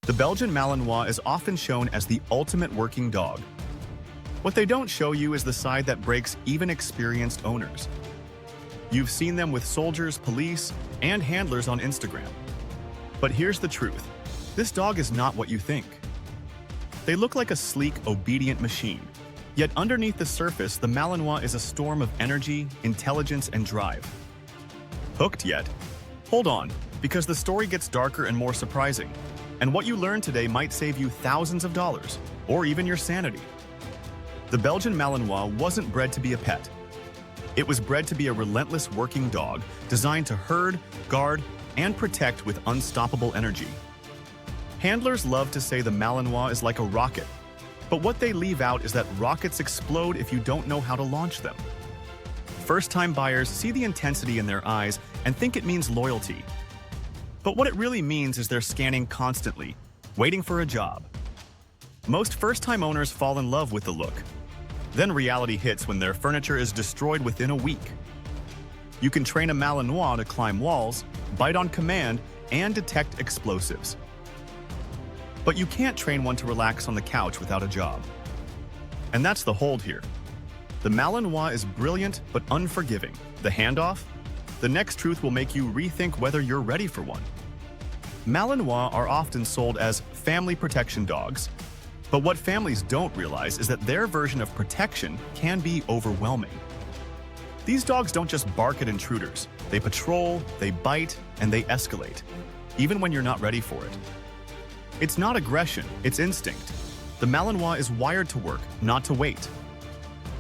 The Belgian Malinois is often shown as the ultimate working dog. What they don't show you is the side that breaks even experienced owners. You've seen them with soldiers, police, and handlers on Instagram. But here's the truth. This dog is not what you think. They look like a sleek, obedient machine. Yet underneath the surface, the Malinois is a storm of energy, intelligence, and drive. Hooked yet? Hold on, because the story gets darker and more surprising. And what you learn today might save you thousands of dollars, or even your sanity. The Belgian Malinois wasn't bred to be a pet. It was bred to be a relentless working dog designed to herd, guard, and protect with unstoppable energy. Handlers love to say the Malinois is like a rocket, but what they leave out is that rockets explode if you don't know how to launch them. First-time buyers see the intensity in their eyes and think it means loyalty. But what it really means is they're scanning constantly, waiting for a job. Most first-time owners fall in love with the look. Then reality hits when their furniture is destroyed within a week. You can train a Malinois to climb walls, bite on command, and detect explosives. But you can't train one to relax on the couch without a job. And that's the hold here. The Malinois is brilliant but unforgiving. The handoff? The next truth will make you rethink whether you're ready for one. Malinois are often sold as family protection dogs. But what families don't realize is that their version of protection can be overwhelming. These dogs don't just bark at intruders. They patrol, they bite, and they escalate, even when you're not ready for it. It's not aggression, it's instinct. The Malinois is wired to work, not to wait.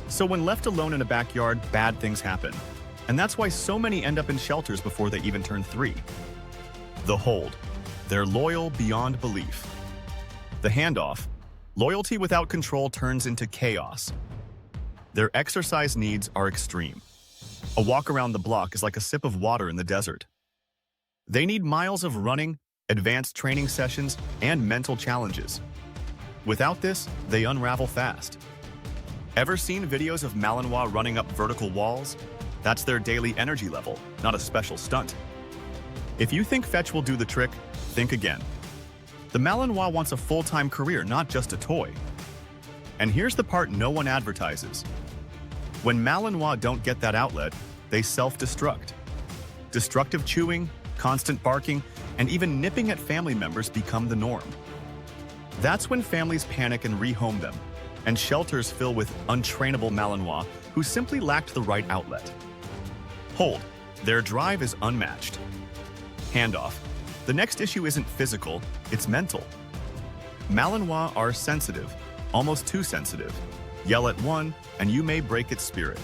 So when left alone in a backyard, bad things happen. And that's why so many end up in shelters before they even turn 3. The hold. They're loyal beyond belief. The handoff. Loyalty without control turns into chaos. Their exercise needs are extreme. A walk around the block is like a sip of water in the desert. They need miles of running, advanced training sessions, and mental challenges. Without this, they unravel fast. Ever seen videos of Malinois running up vertical walls? That's their daily energy level, not a special stunt. If you think fetch will do the trick, think again. The Malinois wants a full-time career, not just a toy. And here's the part no one advertises. When Malinois don't get that outlet, they self-destruct. Destructive chewing, constant barking, and even nipping at family members become the norm. That's when families panic and rehome them, and shelters fill with untrainable Malinois who simply lacked the right outlet. Hold. Their drive is unmatched. Handoff. The next issue isn't physical, it's mental. Malinois are sensitive, almost too sensitive. Yell at one, and you may break its spirit.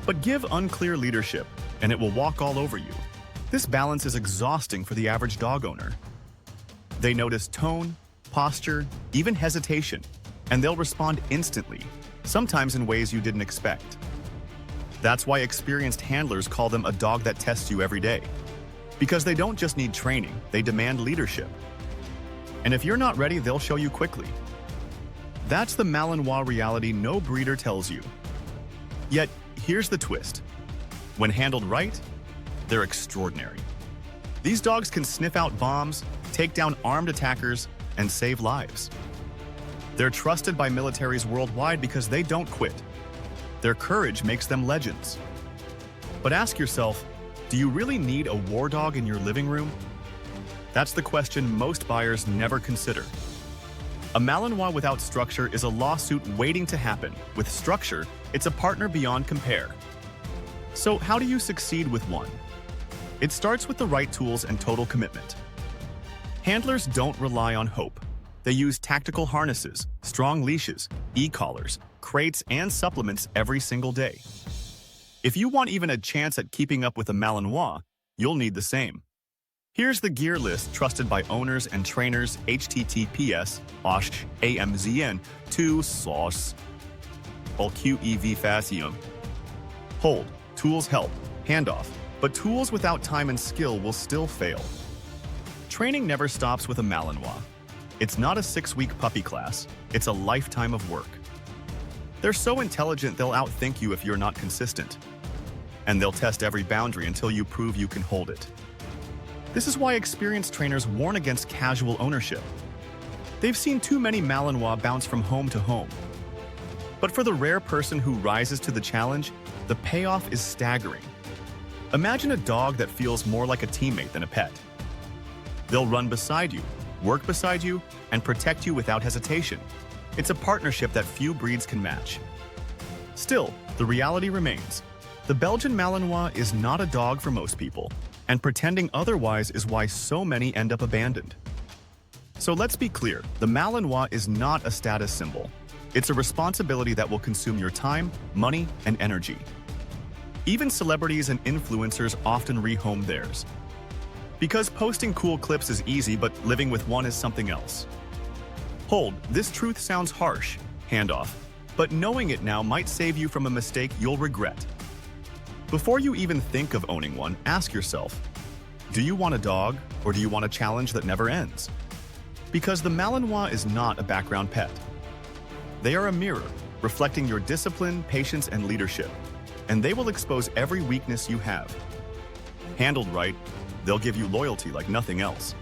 But give unclear leadership, and it will walk all over you. This balance is exhausting for the average dog owner. They notice tone, posture, even hesitation, and they'll respond instantly, sometimes in ways you didn't expect. That's why experienced handlers call them a dog that tests you every day. Because they don't just need training, they demand leadership. And if you're not ready, they'll show you quickly. That's the Malinois reality no breeder tells you. Yet, here's the twist. When handled right, they're extraordinary. These dogs can sniff out bombs, take down armed attackers, and save lives. They're trusted by militaries worldwide because they don't quit. Their courage makes them legends. But ask yourself, do you really need a war dog in your living room? That's the question most buyers never consider. A Malinois without structure is a lawsuit waiting to happen. With structure, it's a partner beyond compare. So how do you succeed with one? It starts with the right tools and total commitment. Handlers don't rely on hope. They use tactical harnesses, strong leashes, e-collars, crates, and supplements every single day. If you want even a chance at keeping up with a Malinois, you'll need the same. Here's the gear list trusted by owners and trainers. https amzn 2 sauce qev Hold. Tools help. Handoff. But tools without time and skill will still fail. Training never stops with a Malinois. It's not a 6-week puppy class. It's a lifetime of work. They're so intelligent they'll outthink you if you're not consistent. And they'll test every boundary until you prove you can hold it. This is why experienced trainers warn against casual ownership. They've seen too many Malinois bounce from home to home. But for the rare person who rises to the challenge, the payoff is staggering. Imagine a dog that feels more like a teammate than a pet. They'll run beside you, work beside you, and protect you without hesitation. It's a partnership that few breeds can match. Still, the reality remains. The Belgian Malinois is not a dog for most people, and pretending otherwise is why so many end up abandoned. So let's be clear, the Malinois is not a status symbol. It's a responsibility that will consume your time, money, and energy. Even celebrities and influencers often rehome theirs. Because posting cool clips is easy, but living with one is something else. Hold, this truth sounds harsh, handoff, but knowing it now might save you from a mistake you'll regret. Before you even think of owning one, ask yourself, do you want a dog, or do you want a challenge that never ends? Because the Malinois is not a background pet. They are a mirror, reflecting your discipline, patience, and leadership, and they will expose every weakness you have. Handled right, they'll give you loyalty like nothing else.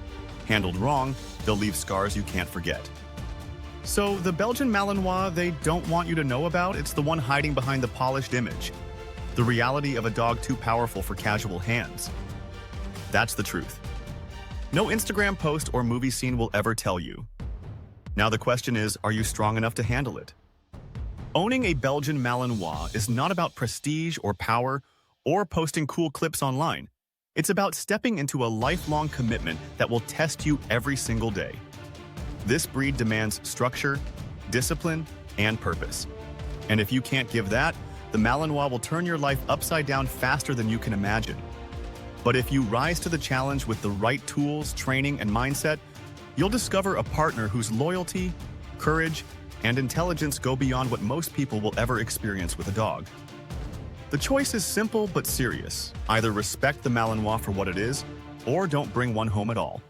Handled wrong, they'll leave scars you can't forget. So the Belgian Malinois they don't want you to know about, it's the one hiding behind the polished image. The reality of a dog too powerful for casual hands. That's the truth. No Instagram post or movie scene will ever tell you. Now the question is, are you strong enough to handle it? Owning a Belgian Malinois is not about prestige or power or posting cool clips online. It's about stepping into a lifelong commitment that will test you every single day. This breed demands structure, discipline, and purpose. And if you can't give that, the Malinois will turn your life upside down faster than you can imagine. But if you rise to the challenge with the right tools, training, and mindset, you'll discover a partner whose loyalty, courage, and intelligence go beyond what most people will ever experience with a dog. The choice is simple but serious. Either respect the Malinois for what it is, or don't bring one home at all.